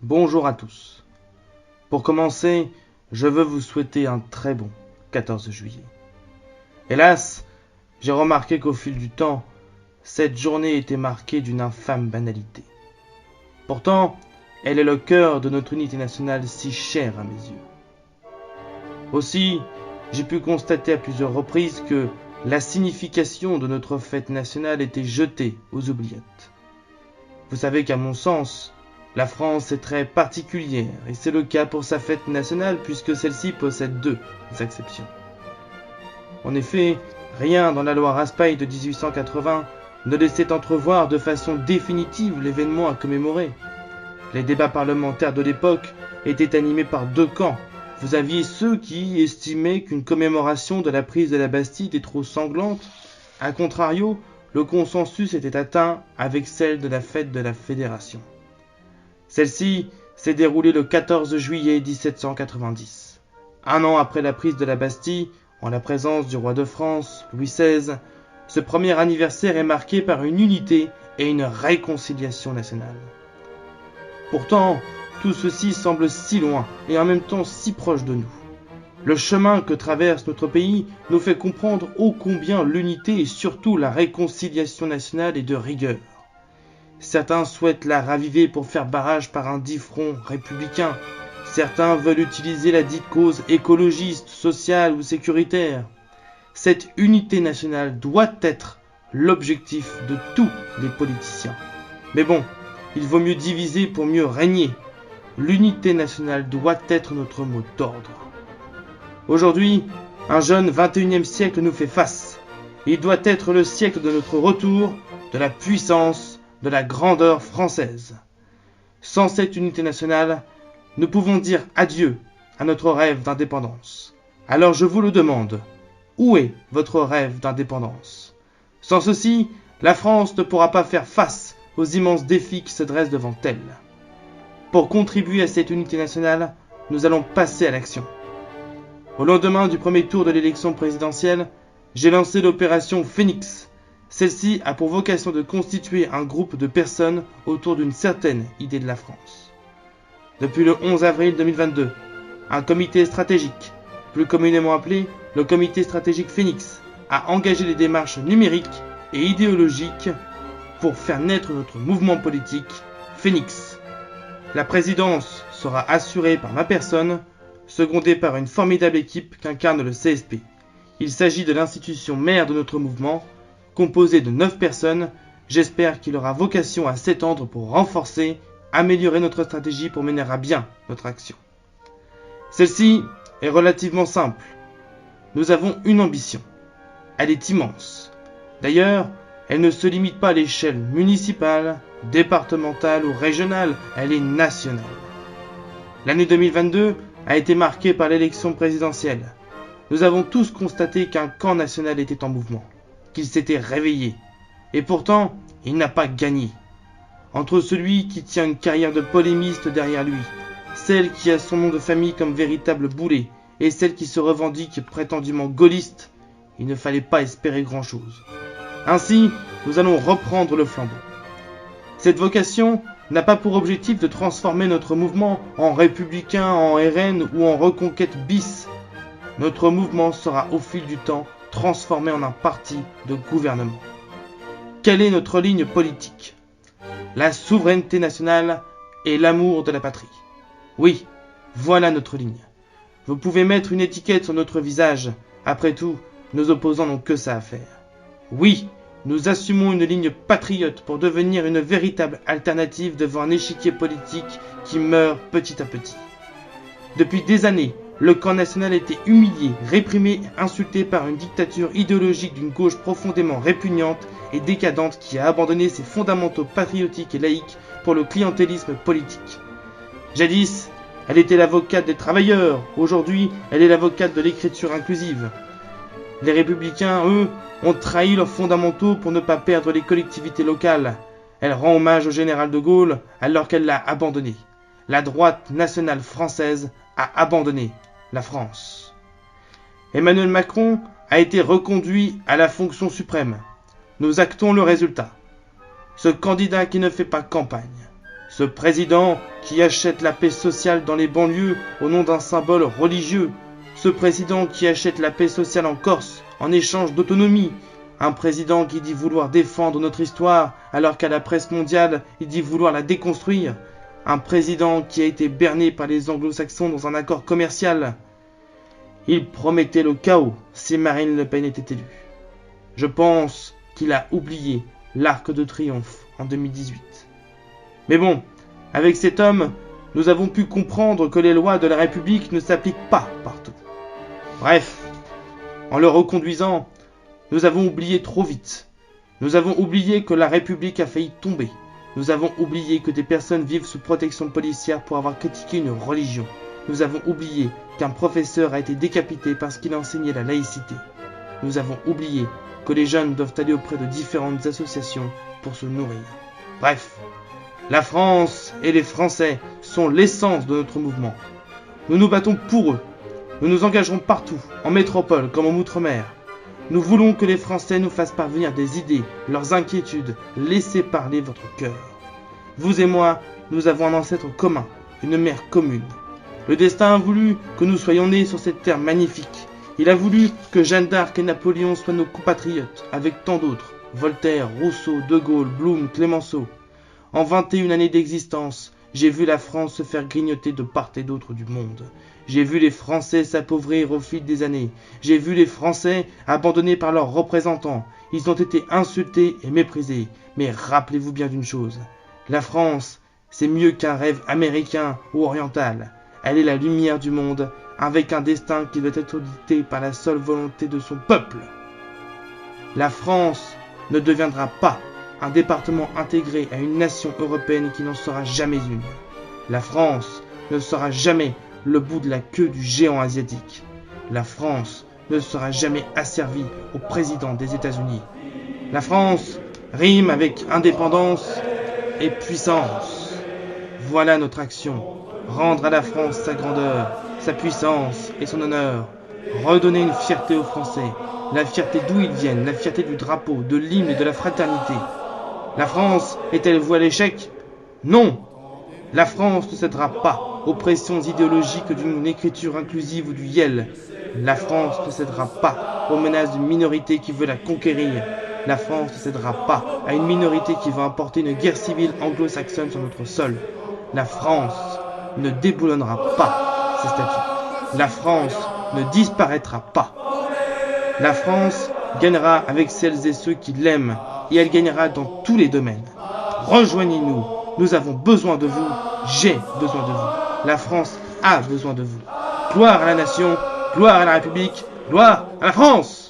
Bonjour à tous. Pour commencer, je veux vous souhaiter un très bon 14 juillet. Hélas, j'ai remarqué qu'au fil du temps, cette journée était marquée d'une infâme banalité. Pourtant, elle est le cœur de notre unité nationale si chère à mes yeux. Aussi, j'ai pu constater à plusieurs reprises que la signification de notre fête nationale était jetée aux oubliettes. Vous savez qu'à mon sens, la France est très particulière, et c'est le cas pour sa fête nationale puisque celle-ci possède deux exceptions. En effet, rien dans la loi Raspail de 1880 ne laissait entrevoir de façon définitive l'événement à commémorer. Les débats parlementaires de l'époque étaient animés par deux camps. Vous aviez ceux qui estimaient qu'une commémoration de la prise de la Bastille était trop sanglante. A contrario, le consensus était atteint avec celle de la fête de la Fédération. Celle-ci s'est déroulée le 14 juillet 1790. Un an après la prise de la Bastille, en la présence du roi de France, Louis XVI, ce premier anniversaire est marqué par une unité et une réconciliation nationale. Pourtant, tout ceci semble si loin et en même temps si proche de nous. Le chemin que traverse notre pays nous fait comprendre ô combien l'unité et surtout la réconciliation nationale est de rigueur. Certains souhaitent la raviver pour faire barrage par un dit front républicain. Certains veulent utiliser la dite cause écologiste, sociale ou sécuritaire. Cette unité nationale doit être l'objectif de tous les politiciens. Mais bon, il vaut mieux diviser pour mieux régner. L'unité nationale doit être notre mot d'ordre. Aujourd'hui, un jeune 21e siècle nous fait face. Il doit être le siècle de notre retour, de la puissance, de la grandeur française. Sans cette unité nationale, nous pouvons dire adieu à notre rêve d'indépendance. Alors je vous le demande, où est votre rêve d'indépendance ? Sans ceci, la France ne pourra pas faire face aux immenses défis qui se dressent devant elle. Pour contribuer à cette unité nationale, nous allons passer à l'action. Au lendemain du premier tour de l'élection présidentielle, j'ai lancé l'opération Phénix. Celle-ci a pour vocation de constituer un groupe de personnes autour d'une certaine idée de la France. Depuis le 11 avril 2022, un comité stratégique, plus communément appelé le comité stratégique Phénix, a engagé les démarches numériques et idéologiques pour faire naître notre mouvement politique Phénix. La présidence sera assurée par ma personne, secondée par une formidable équipe qu'incarne le CSP. Il s'agit de l'institution mère de notre mouvement, composée de 9 personnes. J'espère qu'il aura vocation à s'étendre pour renforcer, améliorer notre stratégie pour mener à bien notre action. Celle-ci est relativement simple. Nous avons une ambition. Elle est immense. D'ailleurs, elle ne se limite pas à l'échelle municipale, départementale ou régionale, elle est nationale. L'année 2022 a été marquée par l'élection présidentielle. Nous avons tous constaté qu'un camp national était en mouvement, qu'il s'était réveillé. Et pourtant, il n'a pas gagné. Entre celui qui tient une carrière de polémiste derrière lui, celle qui a son nom de famille comme véritable boulet, et celle qui se revendique prétendument gaulliste, il ne fallait pas espérer grand-chose. Ainsi, nous allons reprendre le flambeau. Cette vocation n'a pas pour objectif de transformer notre mouvement en républicain, en RN ou en reconquête bis. Notre mouvement sera au fil du temps transformé en un parti de gouvernement. Quelle est notre ligne politique ? La souveraineté nationale et l'amour de la patrie. Oui, voilà notre ligne. Vous pouvez mettre une étiquette sur notre visage. Après tout, nos opposants n'ont que ça à faire. Oui, nous assumons une ligne patriote pour devenir une véritable alternative devant un échiquier politique qui meurt petit à petit. Depuis des années, le camp national a été humilié, réprimé et insulté par une dictature idéologique d'une gauche profondément répugnante et décadente qui a abandonné ses fondamentaux patriotiques et laïques pour le clientélisme politique. Jadis, elle était l'avocate des travailleurs, aujourd'hui, elle est l'avocate de l'écriture inclusive. Les républicains, eux, ont trahi leurs fondamentaux pour ne pas perdre les collectivités locales. Elle rend hommage au général de Gaulle alors qu'elle l'a abandonné. La droite nationale française a abandonné la France. Emmanuel Macron a été reconduit à la fonction suprême. Nous actons le résultat. Ce candidat qui ne fait pas campagne, Ce président qui achète la paix sociale dans les banlieues au nom d'un symbole religieux. Ce président qui achète la paix sociale en Corse en échange d'autonomie. Un président qui dit vouloir défendre notre histoire alors qu'à la presse mondiale, il dit vouloir la déconstruire. Un président qui a été berné par les anglo-saxons dans un accord commercial. Il promettait le chaos si Marine Le Pen était élue. Je pense qu'il a oublié l'Arc de Triomphe en 2018. Mais bon, avec cet homme, nous avons pu comprendre que les lois de la République ne s'appliquent pas partout. Bref, en le reconduisant, nous avons oublié trop vite. Nous avons oublié que la République a failli tomber. Nous avons oublié que des personnes vivent sous protection policière pour avoir critiqué une religion. Nous avons oublié qu'un professeur a été décapité parce qu'il enseignait la laïcité. Nous avons oublié que les jeunes doivent aller auprès de différentes associations pour se nourrir. Bref, la France et les Français sont l'essence de notre mouvement. Nous nous battons pour eux. Nous nous engagerons partout, en métropole comme en outre-mer. Nous voulons que les Français nous fassent parvenir des idées, leurs inquiétudes. Laissez parler votre cœur. Vous et moi, nous avons un ancêtre commun, une mère commune. Le destin a voulu que nous soyons nés sur cette terre magnifique. Il a voulu que Jeanne d'Arc et Napoléon soient nos compatriotes, avec tant d'autres. Voltaire, Rousseau, De Gaulle, Blum, Clémenceau. En 21 années d'existence, j'ai vu la France se faire grignoter de part et d'autre du monde. J'ai vu les Français s'appauvrir au fil des années. J'ai vu les Français abandonnés par leurs représentants. Ils ont été insultés et méprisés. Mais rappelez-vous bien d'une chose. La France, c'est mieux qu'un rêve américain ou oriental. Elle est la lumière du monde, avec un destin qui doit être dicté par la seule volonté de son peuple. La France ne deviendra pas un département intégré à une nation européenne qui n'en sera jamais une. La France ne sera jamais le bout de la queue du géant asiatique. La France ne sera jamais asservie au président des États-Unis. La France rime avec indépendance et puissance. Voilà notre action. Rendre à la France sa grandeur, sa puissance et son honneur. Redonner une fierté aux Français. La fierté d'où ils viennent, la fierté du drapeau, de l'hymne et de la fraternité. La France est-elle vouée à l'échec? Non! La France ne cédera pas aux pressions idéologiques d'une écriture inclusive ou du YEL. La France ne cédera pas aux menaces d'une minorité qui veut la conquérir. La France ne cédera pas à une minorité qui veut importer une guerre civile anglo-saxonne sur notre sol. La France ne déboulonnera pas ses statuts. La France ne disparaîtra pas. La France gagnera avec celles et ceux qui l'aiment, et elle gagnera dans tous les domaines. Rejoignez-nous, nous avons besoin de vous, j'ai besoin de vous. La France a besoin de vous. Gloire à la nation, gloire à la République, gloire à la France!